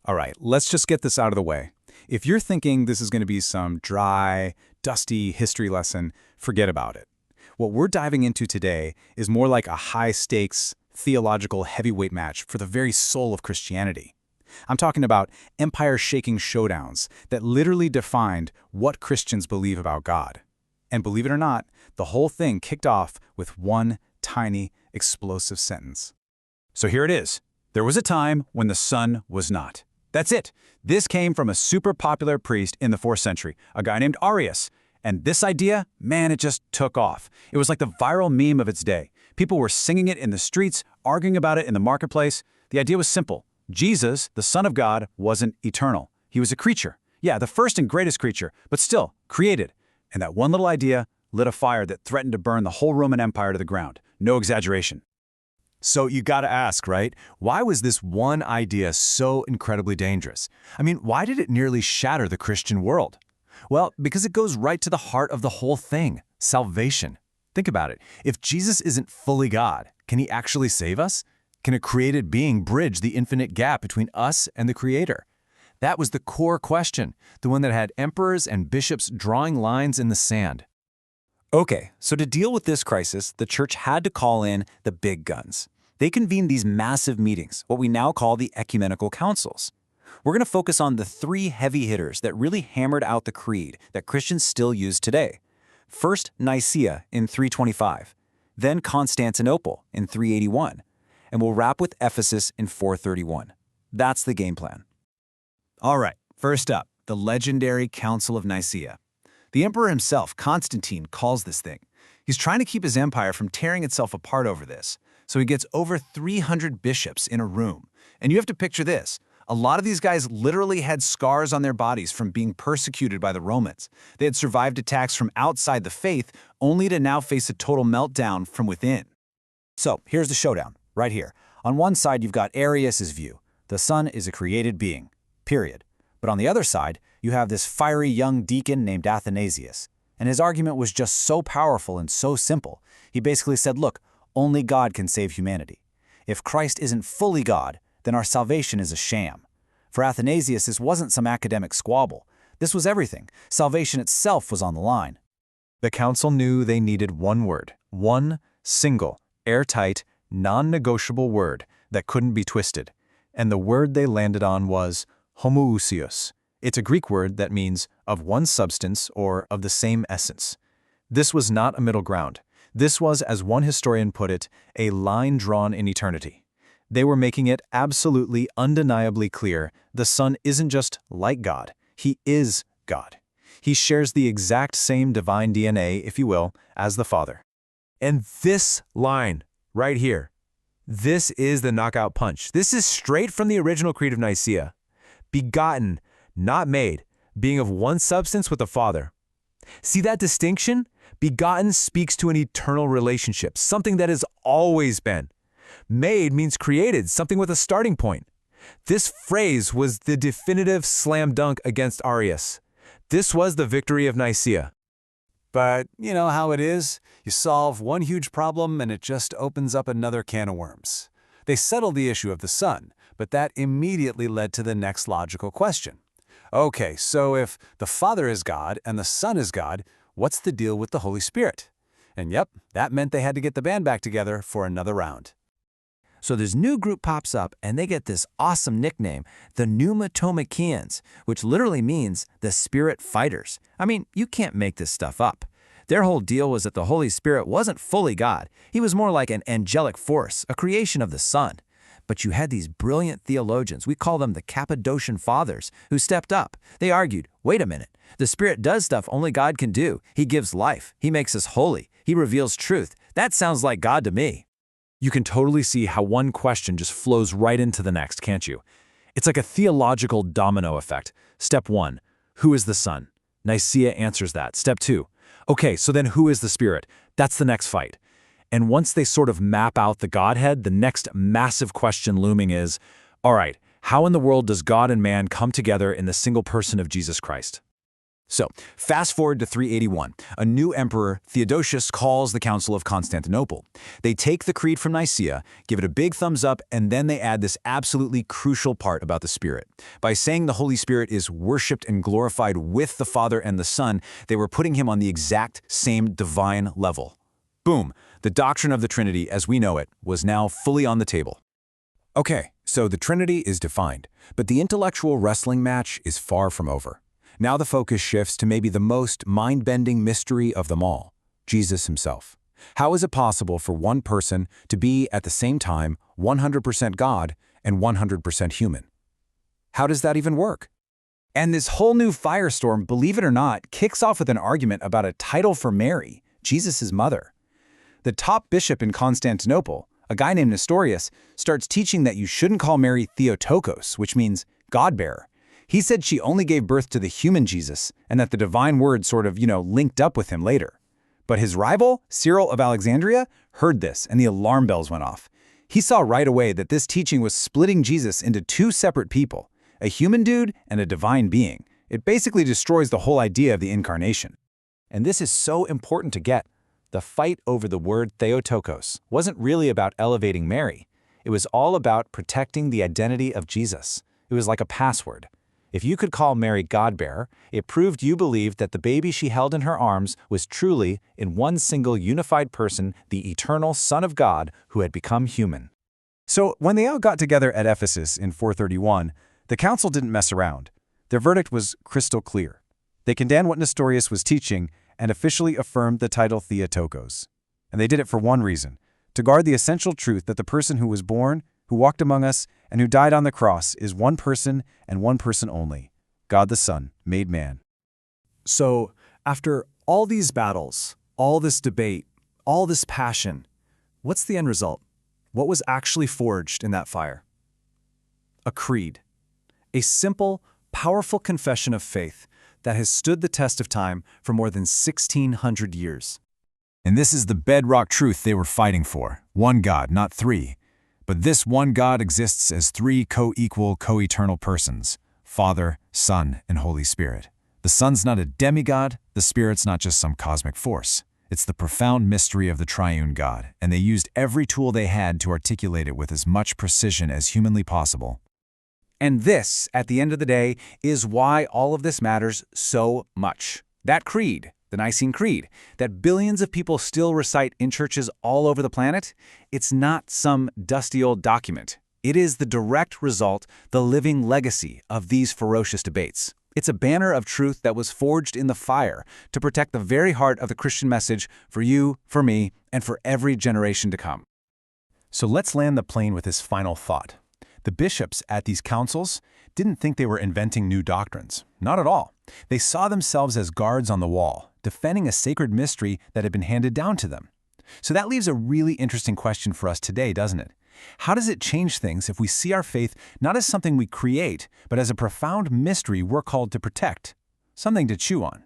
All right, let's just get this out of the way. If you're thinking this is going to be some dry, dusty history lesson, forget about it. What we're diving into today is more like a high-stakes, theological heavyweight match for the very soul of Christianity. I'm talking about empire-shaking showdowns that literally defined what Christians believe about God. And believe it or not, the whole thing kicked off with one tiny, explosive sentence. So here it is. There was a time when the Son was not. That's it. This came from a super popular priest in the 4th century, a guy named Arius. And this idea, man, it just took off. It was like the viral meme of its day. People were singing it in the streets, arguing about it in the marketplace. The idea was simple. Jesus, the Son of God, wasn't eternal. He was a creature. Yeah, the first and greatest creature, but still created. And that one little idea lit a fire that threatened to burn the whole Roman Empire to the ground. No exaggeration. So you gotta ask, right? Why was this one idea so incredibly dangerous? I mean, why did it nearly shatter the Christian world? Well, because it goes right to the heart of the whole thing, salvation. Think about it. If Jesus isn't fully God, can he actually save us? Can a created being bridge the infinite gap between us and the Creator? That was the core question, the one that had emperors and bishops drawing lines in the sand. Okay, so to deal with this crisis, the church had to call in the big guns. They convened these massive meetings, what we now call the ecumenical councils. We're going to focus on the 3 heavy hitters that really hammered out the creed that Christians still use today. First, Nicaea in 325, then Constantinople in 381, and we'll wrap with Ephesus in 431. That's the game plan. All right, first up, the legendary Council of Nicaea. The emperor himself, Constantine, calls this thing. He's trying to keep his empire from tearing itself apart over this, so he gets over 300 bishops in a room. And you have to picture this. A lot of these guys literally had scars on their bodies from being persecuted by the Romans. They had survived attacks from outside the faith, only to now face a total meltdown from within. So here's the showdown, right here. On one side, you've got Arius' view. The Son is a created being, period. But on the other side, you have this fiery young deacon named Athanasius. And his argument was just so powerful and so simple. He basically said, look, only God can save humanity. If Christ isn't fully God, then our salvation is a sham. For Athanasius, this wasn't some academic squabble. This was everything. Salvation itself was on the line. The council knew they needed one word, one single, airtight, non-negotiable word that couldn't be twisted. And the word they landed on was Homoousios. It's a Greek word that means of one substance or of the same essence. This was not a middle ground. This was, as one historian put it, a line drawn in eternity. They were making it absolutely, undeniably clear the Son isn't just like God. He is God. He shares the exact same divine DNA, if you will, as the Father. And this line right here, this is the knockout punch. This is straight from the original Creed of Nicaea. Begotten, not made, being of one substance with the Father. See that distinction? Begotten speaks to an eternal relationship, something that has always been. Made means created, something with a starting point. This phrase was the definitive slam dunk against Arius. This was the victory of Nicaea. But you know how it is? You solve one huge problem and it just opens up another can of worms. They settled the issue of the Son, but that immediately led to the next logical question. Okay, so if the Father is God and the Son is God, what's the deal with the Holy Spirit? And yep, that meant they had to get the band back together for another round. So this new group pops up, and they get this awesome nickname, the Pneumatomacheans, which literally means the Spirit Fighters. I mean, you can't make this stuff up. Their whole deal was that the Holy Spirit wasn't fully God. He was more like an angelic force, a creation of the Son. But you had these brilliant theologians, we call them the Cappadocian Fathers, who stepped up. They argued, wait a minute, the Spirit does stuff only God can do. He gives life. He makes us holy. He reveals truth. That sounds like God to me. You can totally see how one question just flows right into the next, can't you? It's like a theological domino effect. Step 1, who is the Son? Nicaea answers that. Step 2, okay, so then who is the Spirit? That's the next fight. And once they sort of map out the Godhead, the next massive question looming is, all right, how in the world does God and man come together in the single person of Jesus Christ? So, fast forward to 381. A new emperor, Theodosius, calls the Council of Constantinople. They take the creed from Nicaea, give it a big thumbs up, and then they add this absolutely crucial part about the Spirit. By saying the Holy Spirit is worshipped and glorified with the Father and the Son, they were putting him on the exact same divine level. Boom! The doctrine of the Trinity, as we know it, was now fully on the table. Okay, so the Trinity is defined, but the intellectual wrestling match is far from over. Now the focus shifts to maybe the most mind-bending mystery of them all, Jesus himself. How is it possible for one person to be at the same time 100% God and 100% human? How does that even work? And this whole new firestorm, believe it or not, kicks off with an argument about a title for Mary, Jesus' mother. The top bishop in Constantinople, a guy named Nestorius, starts teaching that you shouldn't call Mary Theotokos, which means God-bearer. He said she only gave birth to the human Jesus and that the divine word sort of, linked up with him later. But his rival, Cyril of Alexandria, heard this and the alarm bells went off. He saw right away that this teaching was splitting Jesus into two separate people, a human dude and a divine being. It basically destroys the whole idea of the Incarnation. And this is so important to get. The fight over the word Theotokos wasn't really about elevating Mary. It was all about protecting the identity of Jesus. It was like a password. If you could call Mary God-bearer, it proved you believed that the baby she held in her arms was truly, in one single unified person, the eternal Son of God who had become human. So when they all got together at Ephesus in 431, the council didn't mess around. Their verdict was crystal clear. They condemned what Nestorius was teaching and officially affirmed the title Theotokos. And they did it for one reason, to guard the essential truth that the person who was born, who walked among us, and who died on the cross is one person and one person only, God the Son, made man. So, after all these battles, all this debate, all this passion, what's the end result? What was actually forged in that fire? A creed. A simple, powerful confession of faith that has stood the test of time for more than 1,600 years. And this is the bedrock truth they were fighting for. One God, not three. But this one God exists as three co-equal, co-eternal persons, Father, Son, and Holy Spirit. The Son's not a demigod, the Spirit's not just some cosmic force. It's the profound mystery of the triune God, and they used every tool they had to articulate it with as much precision as humanly possible. And this, at the end of the day, is why all of this matters so much. That creed, the Nicene Creed, that billions of people still recite in churches all over the planet, it's not some dusty old document. It is the direct result, the living legacy of these ferocious debates. It's a banner of truth that was forged in the fire to protect the very heart of the Christian message for you, for me, and for every generation to come. So let's land the plane with this final thought. The bishops at these councils didn't think they were inventing new doctrines. Not at all. They saw themselves as guards on the wall, defending a sacred mystery that had been handed down to them. So that leaves a really interesting question for us today, doesn't it? How does it change things if we see our faith not as something we create, but as a profound mystery we're called to protect? Something to chew on.